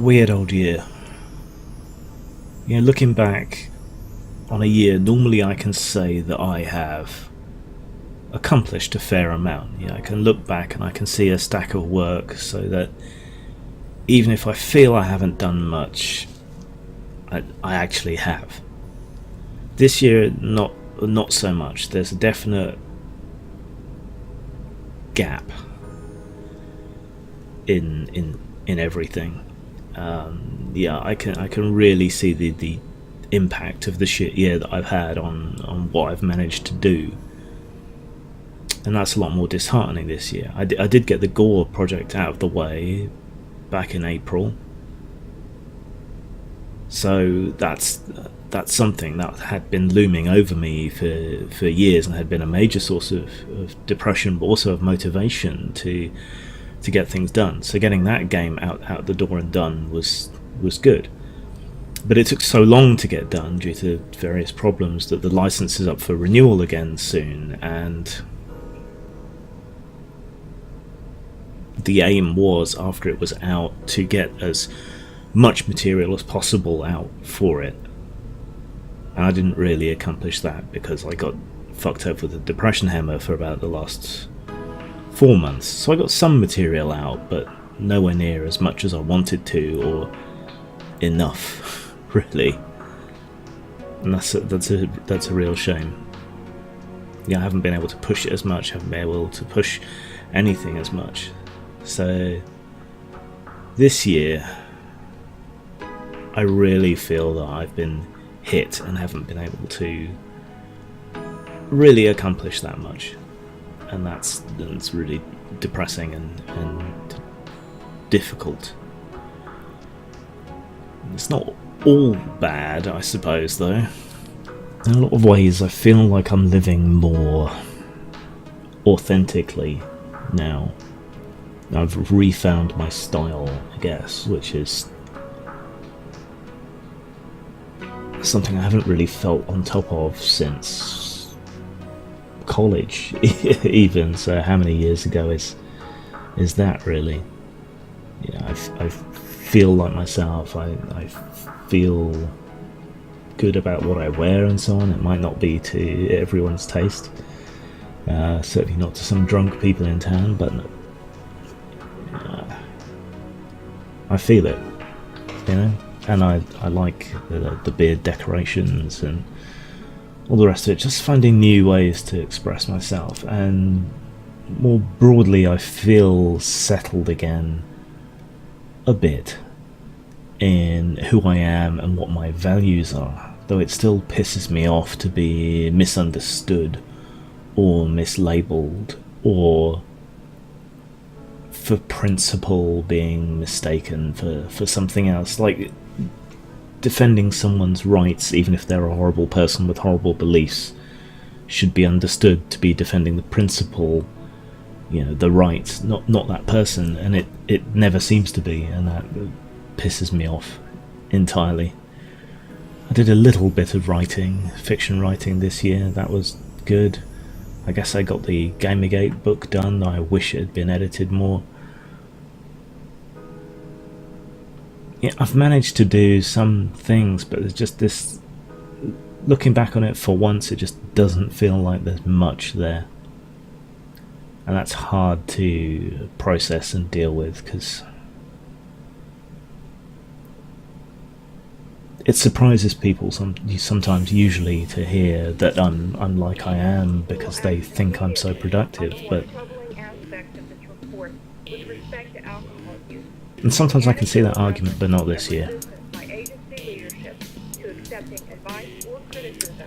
weird old year. Looking back on a year, normally I can say that I have accomplished a fair amount. I can look back and I can see a stack of work, so that even if I feel I haven't done much, I actually have. This year, not so much. There's a definite gap in everything. I can really see the impact of the shit year that I've had on what I've managed to do, and that's a lot more disheartening this year. I did get the Gore project out of the way back in April, so that's something that had been looming over me for years and had been a major source of depression, but also of motivation to get things done. So getting that game out the door and done was good. But it took so long to get done due to various problems that the license is up for renewal again soon, and the aim was, after it was out, to get as much material as possible out for it. And I didn't really accomplish that because I got fucked up with a depression hammer for about the last 4 months. So I got some material out, but nowhere near as much as I wanted to, or enough, really. And that's a real shame. I haven't been able to push it as much, haven't been able to push anything as much. So this year, I really feel that I've been hit and haven't been able to really accomplish that much, and that's really depressing and difficult. It's not all bad, I suppose, though. In a lot of ways I feel like I'm living more authentically now. I've refound my style, I guess, which is something I haven't really felt on top of since college, even. So how many years ago is that, really? I feel like myself. I feel good about what I wear and so on. It might not be to everyone's taste, certainly not to some drunk people in town, but I feel it, and I like the beard decorations and all the rest of it, just finding new ways to express myself. And more broadly, I feel settled again a bit in who I am and what my values are, though it still pisses me off to be misunderstood or mislabeled, or for principle being mistaken for something else. Like, defending someone's rights, even if they're a horrible person with horrible beliefs, should be understood to be defending the principle, the right, not that person, and it never seems to be, and that pisses me off entirely. I did a little bit of fiction writing this year. That was good. I guess I got the Gamergate book done. I wish it had been edited more. I've managed to do some things, but there's just this, looking back on it for once, it just doesn't feel like there's much there. And that's hard to process and deal with, because it surprises people sometimes, usually, to hear that I'm like I am, because they think I'm so productive. And sometimes I can see that argument, but not this year.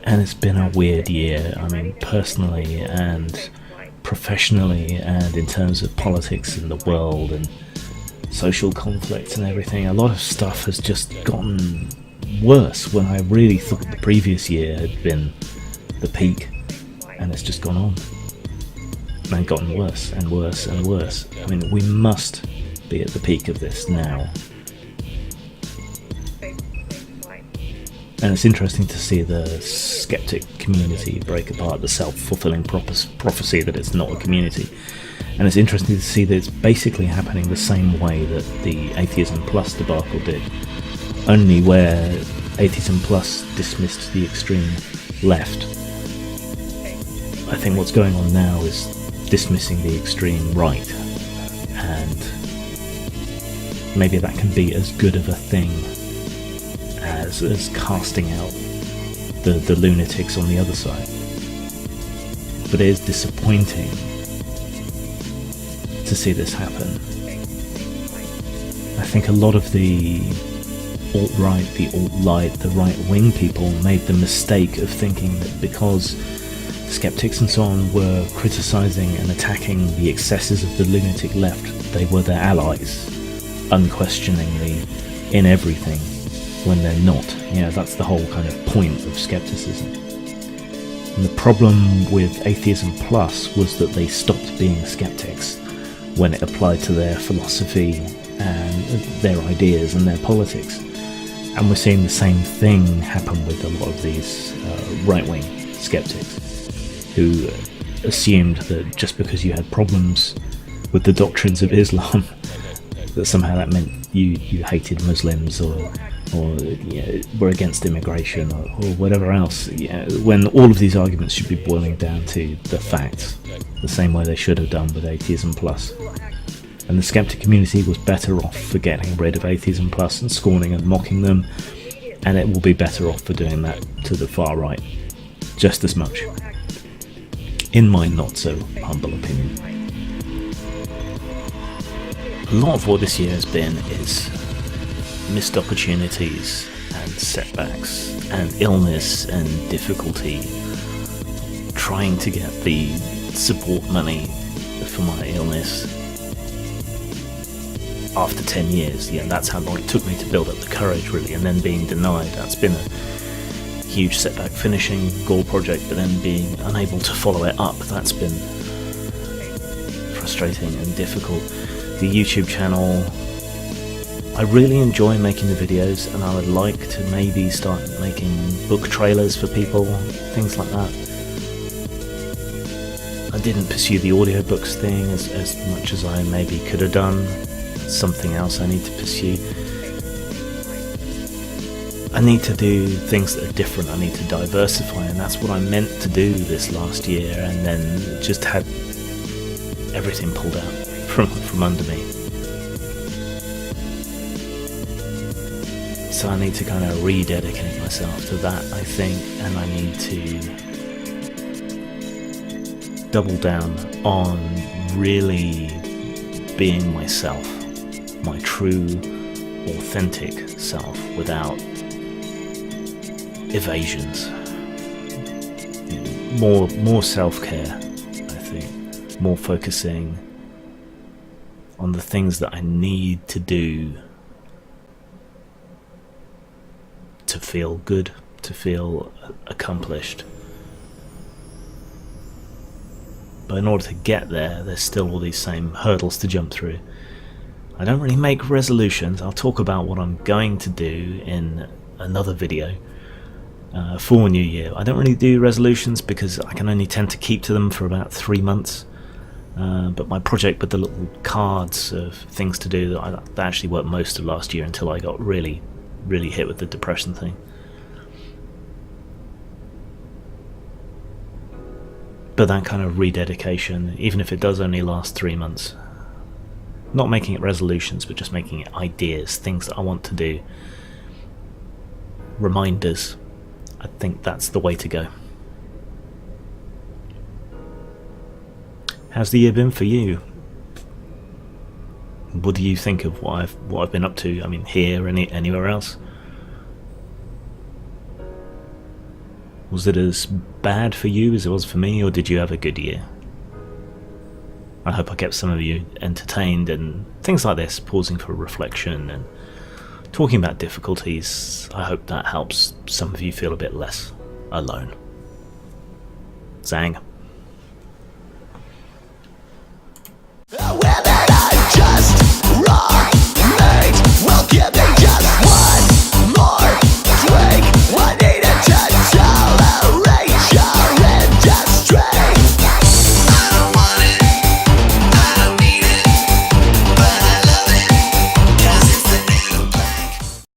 And it's been a weird year. I mean, personally and professionally, and in terms of politics in the world and social conflict and everything. A lot of stuff has just gotten worse when I really thought the previous year had been the peak, and it's just gone on and gotten worse and worse and worse. I mean, we must be at the peak of this now. And it's interesting to see the skeptic community break apart, the self-fulfilling prophecy that it's not a community. And it's interesting to see that it's basically happening the same way that the Atheism Plus debacle did, only where Atheism Plus dismissed the extreme left. I think what's going on now is dismissing the extreme right, and maybe that can be as good of a thing as casting out the lunatics on the other side. But it is disappointing to see this happen. I think a lot of the alt-right, the alt-light, the right-wing people made the mistake of thinking that because skeptics and so on were criticising and attacking the excesses of the lunatic left, they were their allies, unquestioningly, in everything, when they're not. You know, that's the whole kind of point of skepticism. And the problem with Atheism Plus was that they stopped being skeptics when it applied to their philosophy and their ideas and their politics. And we're seeing the same thing happen with a lot of these right-wing skeptics, who assumed that just because you had problems with the doctrines of Islam, that somehow that meant you hated Muslims or were against immigration or whatever else. When all of these arguments should be boiling down to the facts, the same way they should have done with Atheism Plus. And the skeptic community was better off for getting rid of Atheism Plus and scorning and mocking them, and it will be better off for doing that to the far right, just as much, in my not so humble opinion. A lot of what this year has been is missed opportunities and setbacks and illness and difficulty, trying to get the support money for my illness after 10 years. Yeah, that's how long it took me to build up the courage, really, and then being denied. That's been a huge setback. Finishing Gore Project but then being unable to follow it up, that's been frustrating and difficult. The YouTube channel, I really enjoy making the videos, and I would like to maybe start making book trailers for people, things like that. I didn't pursue the audiobooks thing as much as I maybe could have done. Something else I need to pursue. I need to do things that are different. I need to diversify, and that's what I meant to do this last year, and then just had everything pulled out from under me. So I need to kind of rededicate myself to that, I think, and I need to double down on really being myself, my true, authentic self, without evasions. More self-care, I think. More focusing on the things that I need to do to feel good, to feel accomplished. But in order to get there, there's still all these same hurdles to jump through. I don't really make resolutions. I'll talk about what I'm going to do in another video for New Year. I don't really do resolutions because I can only tend to keep to them for about 3 months. But my project with the little cards of things to do, that actually worked most of last year until I got really hit with the depression thing. But that kind of rededication, even if it does only last 3 months, not making it resolutions, but just making it ideas, things that I want to do, reminders, I think that's the way to go. How's the year been for you? What do you think of what I've been up to? I mean, here, anywhere else? Was it as bad for you as it was for me, or did you have a good year? I hope I kept some of you entertained and things like this, pausing for reflection and talking about difficulties. I hope that helps some of you feel a bit less alone. Zang.